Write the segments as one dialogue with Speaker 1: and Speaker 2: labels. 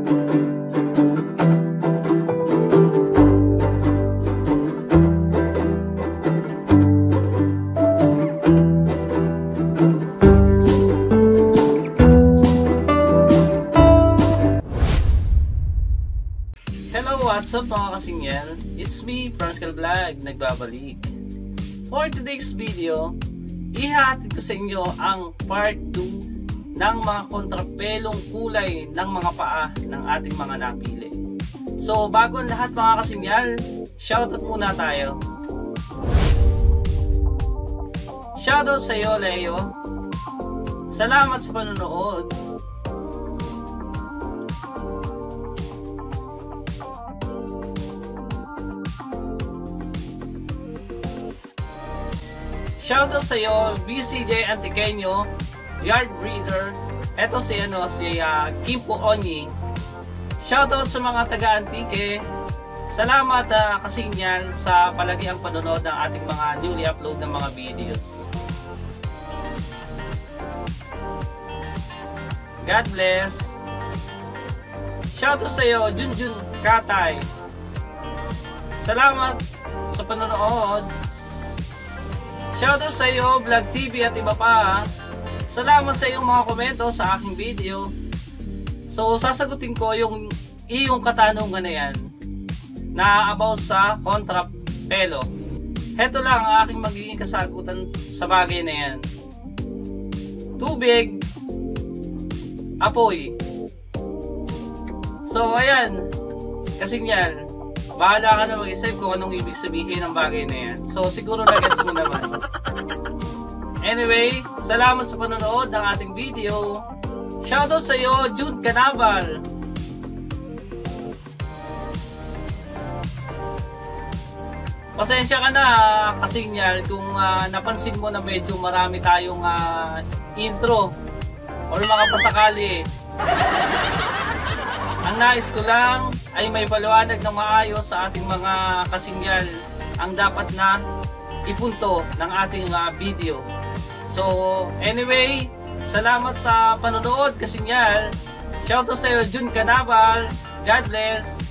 Speaker 1: What's up mga kasingyan? It's me, Franskal Vlog, nagbabalik. For today's video, ihahatid ko sa inyo ang part 2 ng mga kontrapelong kulay ng mga paa ng ating mga napili. So bago ang lahat mga kasingyan, shoutout muna tayo. Shoutout sa iyo Leo. Salamat sa panonood. Shoutout sa iyo, BCJ Antiqueño, Yard Breeder. Eto si Kimpo Onyi. Shoutout sa mga taga-Antique. Salamat kasingyan sa palagiang panonood ng ating mga newly upload ng mga videos. God bless. Shoutout sa iyo, Junjun Katay. Salamat sa panonood. Shoutout sa iyo, Vlog TV at iba pa. Salamat sa iyong mga komento sa aking video. So, sasagutin ko yung iyong katanungan na yan na about sa kontrapelo. Heto lang ang aking magiging kasagutan sa bagay na yan. Tubig, apoy. So, ayan. Kasing yan. Bahala ka na mag-isip kung anong ibig sabihin ng bagay na yan. So siguro na-gets mo naman. Anyway, salamat sa panonood ng ating video. Shoutout sa iyo, Jude Canaval. Pasensya ka na kasingyan kung napansin mo na medyo marami tayong intro or mga pasakali. Ang nais ko lang ay may paliwanag na maayos sa ating mga kasinyal ang dapat na ipunto ng ating video. So anyway, salamat sa panonood kasinyal. Shoutout sa iyo, Jun Canaval. God bless.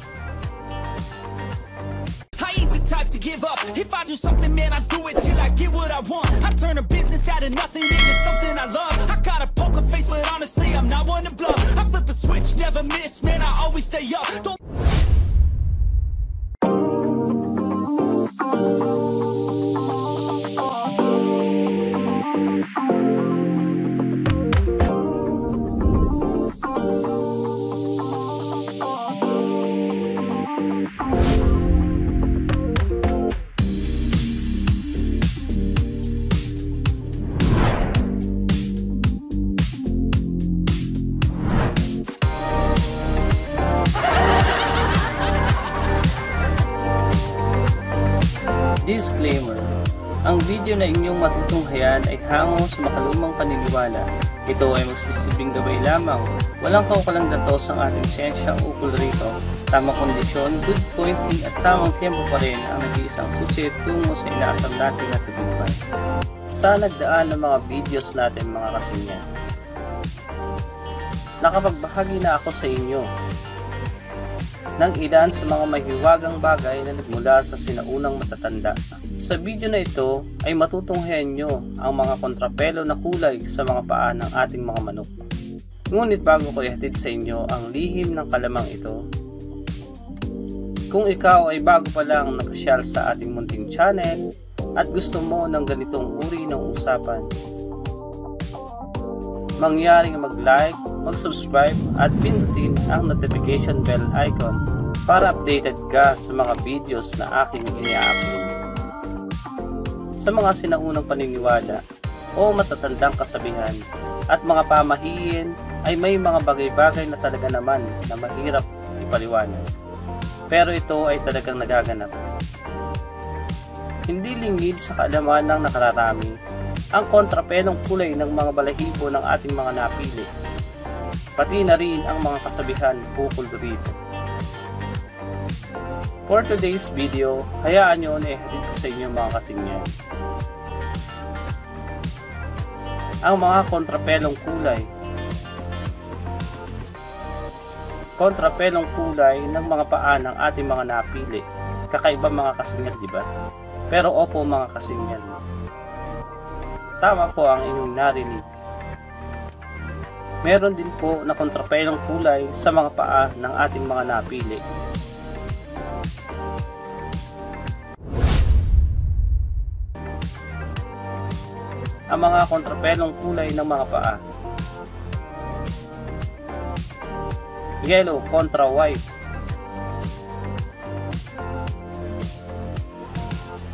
Speaker 2: I ain't the type to give up. If I do something, man, I do it till I get what I want. I turn a business out of nothing into something I love. I got a poker face, but honestly, I'm not one to bluff. I flip a switch, never miss, man, I always stay up. Don't
Speaker 1: Disclaimer: ang video na inyong matutunghayan ay hango sa makalumang paniniwala. Ito ay magsisilbing gabay lamang. Walang kaukulang datos ang ating siyensya ukol rito. Tamang kondisyon, good pointing at tamang tempo pa rin ang nag-iisang susi tungo sa inaasam natin na tagumpay. Sa nagdaan ng mga videos natin mga kasinyan, nakapagbahagi na ako sa inyo ng ilan sa mga mahiwagang bagay na nagmula sa sinaunang matatanda. Sa video na ito ay matutunghayan nyo ang mga kontrapelo na kulay sa mga paa ng ating mga manok. Ngunit bago ko ihatid sa inyo ang lihim ng kalamang ito, kung ikaw ay bago pa lang nakasyal sa ating munting channel at gusto mo ng ganitong uri ng usapan, mangyaring mag-like, mag-subscribe at pindutin ang notification bell icon para updated ka sa mga videos na aking i-upload. Sa mga sinaunang paniniwala o matatandang kasabihan at mga pamahiin ay may mga bagay-bagay na talaga naman na mahirap ipaliwanag. Pero ito ay talagang nagaganap. Hindi lingid sa kaalaman ng nakararami ang kontrapelong kulay ng mga balahibo ng ating mga napili, pati na rin ang mga kasabihan ukol dito. For today's video, hayaan nyo na ihatid ko sa inyo mga kasingyan ang mga kontrapelong kulay kontrapelong kulay ng mga paa ng ating mga napili. Kakaiba mga kasingyan, di ba? Pero opo mga kasingyan. Tama po ang inyong narinig. Meron din po na kontrapelong kulay sa mga paa ng ating mga napili. Ang mga kontrapelong kulay ng mga paa: yellow kontra white.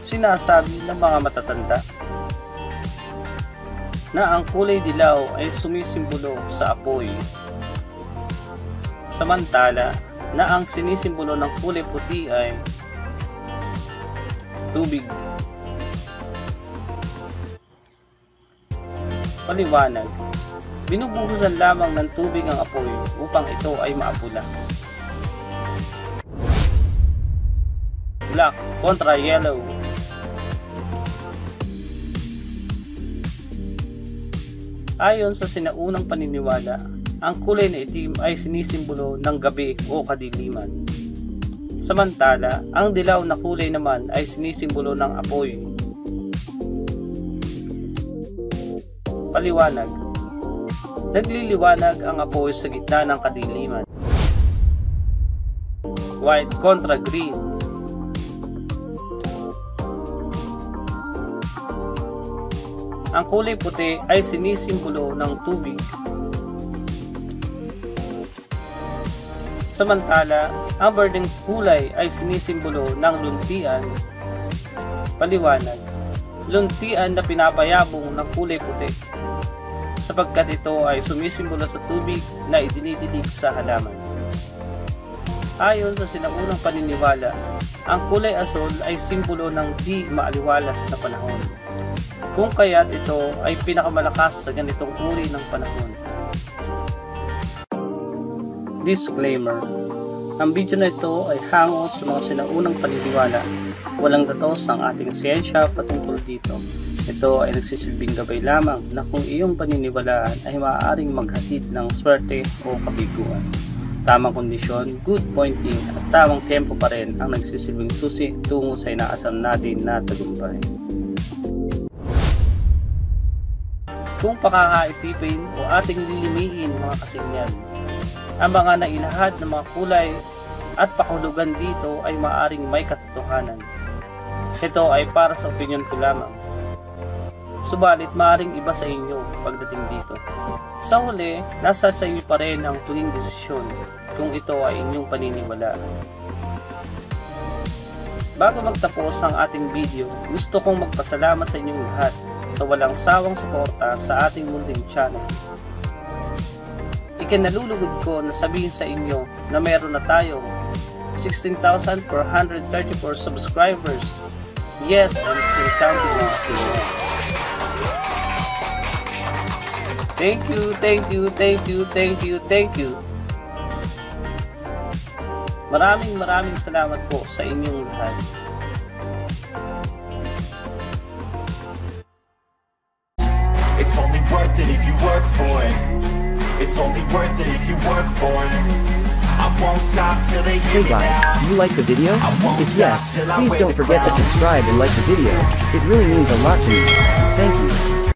Speaker 1: Sinasabi ng mga matatanda na ang kulay dilaw ay sumisimbolo sa apoy, samantala na ang sinisimbolo ng kulay puti ay tubig. Paliwanag: binubuhusan lamang ng tubig ang apoy upang ito ay maapula. Black kontra yellow. Ayon sa sinaunang paniniwala, ang kulay na itim ay sinisimbolo ng gabi o kadiliman. Samantala, ang dilaw na kulay naman ay sinisimbolo ng apoy. Paliwanag: nagliliwanag ang apoy sa gitna ng kadiliman. White kontra green. Ang kulay puti ay sinisimbolo ng tubig. Samantala, ang berdeng kulay ay sinisimbolo ng luntian. Paliwanag: luntian na pinapayabong ng kulay puti, sapagkat ito ay sumisimbolo sa tubig na idinidilig sa halaman. Ayon sa sinaunang paniniwala, ang kulay asul ay simbolo ng di maaliwalas na panahon, kung kaya't ito ay pinakamalakas sa ganitong uri ng panahon. Disclaimer: ang video na ito ay hango sa mga sinaunang paniniwala. Walang datos ang ating siyensya patungkol dito. Ito ay nagsisilbing gabay lamang na kung iyong paniniwalaan ay maaaring maghatid ng swerte o kabiguan. Tamang kondisyon, good pointing at tamang tempo pa rin ang nagsisilbing susi tungo sa inaasam natin na tagumpay. Kung pakakaisipin o ating lilimiin mga kasingyan, ang mga nailahad ng mga kulay at pakahulugan dito ay maaring may katotohanan. Ito ay para sa opinyon ko lamang. Subalit maaring iba sa inyo pagdating dito. Sa huli, nasa sa iyo pa rin ang tuwing desisyon kung ito ay inyong paniniwalaan. Bago magtapos ang ating video, gusto kong magpasalamat sa inyong lahat sa walang sawang suporta sa ating munting channel. Ikinalulugod ko na sabihin sa inyo na meron na tayong 16,434 subscribers. Yes, and still counting mga kasingyan. Thank you, thank you, thank you, thank you, thank you. Maraming salamat po sa inyong lahat.
Speaker 3: It's only worth it if you work for it. It's only worth it if you work for it. I won't stop till they hear
Speaker 4: Hey
Speaker 3: me
Speaker 4: guys,
Speaker 3: now.
Speaker 4: do you like the video?
Speaker 3: won't
Speaker 4: If
Speaker 3: stop
Speaker 4: yes,
Speaker 3: till I
Speaker 4: please
Speaker 3: wear
Speaker 4: don't
Speaker 3: the
Speaker 4: forget to
Speaker 3: crown.
Speaker 4: subscribe and like the video. It really means a lot to me. Thank you.